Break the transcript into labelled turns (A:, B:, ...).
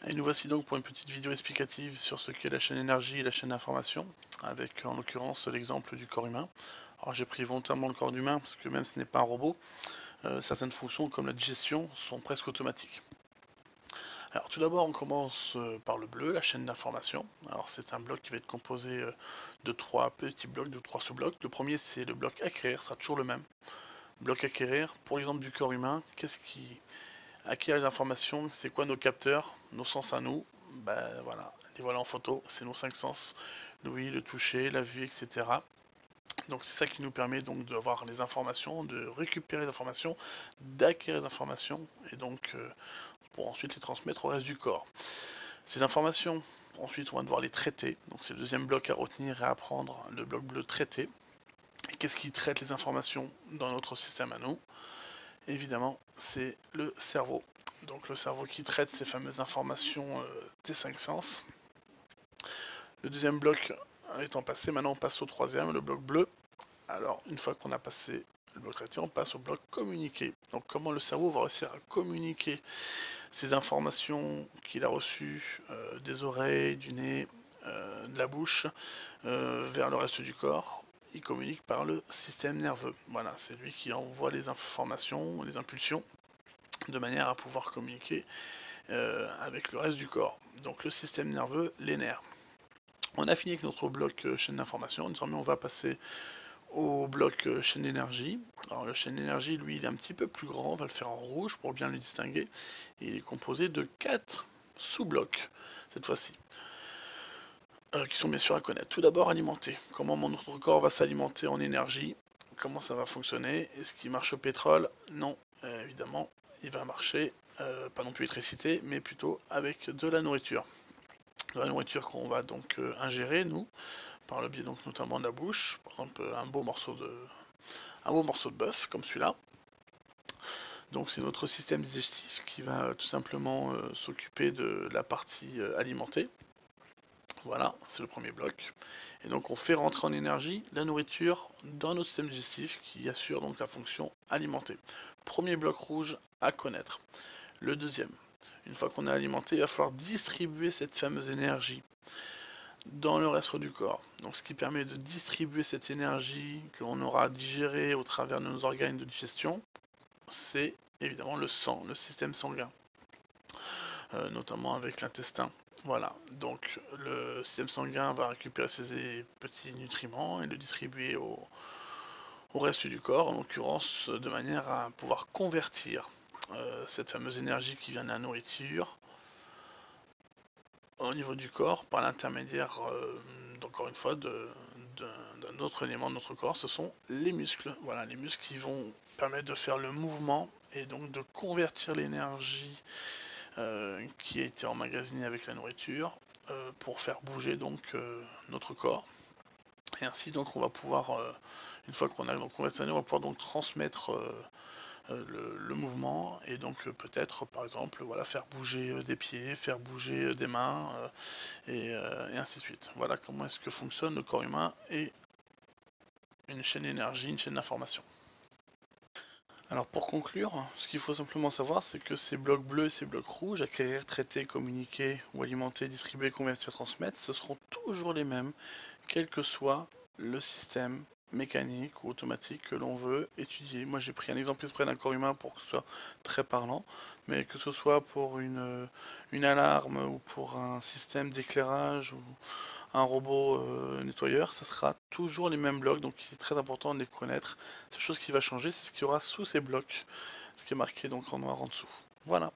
A: Et nous voici donc pour une petite vidéo explicative sur ce qu'est la chaîne énergie et la chaîne d'information, avec en l'occurrence l'exemple du corps humain. Alors j'ai pris volontairement le corps humain parce que même ce n'est pas un robot, certaines fonctions comme la digestion sont presque automatiques. Alors tout d'abord on commence par le bleu, la chaîne d'information. Alors c'est un bloc qui va être composé de trois petits blocs, de trois sous-blocs. Le premier c'est le bloc acquérir, ça sera toujours le même. Bloc acquérir, pour l'exemple du corps humain, qu'est-ce qui acquérir les informations, c'est quoi nos capteurs, nos sens à nous? Ben voilà, les voilà en photo, c'est nos cinq sens, l'ouïe, le toucher, la vue, etc. Donc c'est ça qui nous permet donc d'avoir les informations, de récupérer les informations, d'acquérir les informations, et donc pour ensuite les transmettre au reste du corps. Ces informations, ensuite on va devoir les traiter, donc c'est le deuxième bloc à retenir et à apprendre, le bloc bleu traité. Et qu'est-ce qui traite les informations dans notre système à nous? Évidemment, c'est le cerveau. Donc le cerveau qui traite ces fameuses informations des cinq sens. Le deuxième bloc étant passé, maintenant on passe au troisième, le bloc bleu. Alors une fois qu'on a passé le bloc traité, on passe au bloc communiqué. Donc comment le cerveau va réussir à communiquer ces informations qu'il a reçues des oreilles, du nez, de la bouche, vers le reste du corps. Il communique par le système nerveux. Voilà, c'est lui qui envoie les informations, les impulsions, de manière à pouvoir communiquer avec le reste du corps. Donc le système nerveux, les nerfs. On a fini avec notre bloc chaîne d'information. Désormais, on va passer au bloc chaîne d'énergie. Alors le chaîne d'énergie, lui, il est un petit peu plus grand. On va le faire en rouge pour bien le distinguer. Il est composé de 4 sous-blocs cette fois-ci. Qui sont bien sûr à connaître. Tout d'abord, alimenter. Comment notre corps va s'alimenter en énergie? Comment ça va fonctionner? Est-ce qu'il marche au pétrole? Non, évidemment, il va marcher, pas non plus l'électricité, mais plutôt avec de la nourriture. De la nourriture qu'on va donc ingérer, nous, par le biais donc notamment de la bouche. Par exemple, un beau morceau de bœuf, comme celui-là. Donc c'est notre système digestif qui va tout simplement s'occuper de la partie alimentée. Voilà, c'est le premier bloc. Et donc on fait rentrer en énergie la nourriture dans notre système digestif qui assure donc la fonction alimentée. Premier bloc rouge à connaître. Le deuxième, une fois qu'on a alimenté, il va falloir distribuer cette fameuse énergie dans le reste du corps. Donc ce qui permet de distribuer cette énergie que l'on aura digérée au travers de nos organes de digestion, c'est évidemment le sang, le système sanguin, notamment avec l'intestin. Voilà, donc le système sanguin va récupérer ces petits nutriments et le distribuer au reste du corps, en l'occurrence de manière à pouvoir convertir cette fameuse énergie qui vient de la nourriture au niveau du corps par l'intermédiaire, encore une fois, d'un autre élément de notre corps, ce sont les muscles. Voilà, les muscles qui vont permettre de faire le mouvement et donc de convertir l'énergie qui a été emmagasinée avec la nourriture pour faire bouger donc notre corps. Et ainsi donc on va pouvoir, une fois qu'on a donc converti, on va pouvoir donc transmettre le mouvement et donc peut-être par exemple voilà faire bouger des pieds, faire bouger des mains et ainsi de suite. Voilà comment est-ce que fonctionne le corps humain et une chaîne d'énergie, une chaîne d'information. Alors pour conclure, ce qu'il faut simplement savoir, c'est que ces blocs bleus et ces blocs rouges, acquérir, traiter, communiquer ou alimenter, distribuer, convertir, transmettre, ce seront toujours les mêmes, quel que soit le système mécanique ou automatique que l'on veut étudier. Moi j'ai pris un exemple exprès d'un corps humain pour que ce soit très parlant, mais que ce soit pour une alarme ou pour un système d'éclairage ou un robot nettoyeur, ça sera toujours les mêmes blocs, donc il est très important de les connaître. La chose qui va changer, c'est ce qu'il y aura sous ces blocs, ce qui est marqué donc en noir en dessous. Voilà.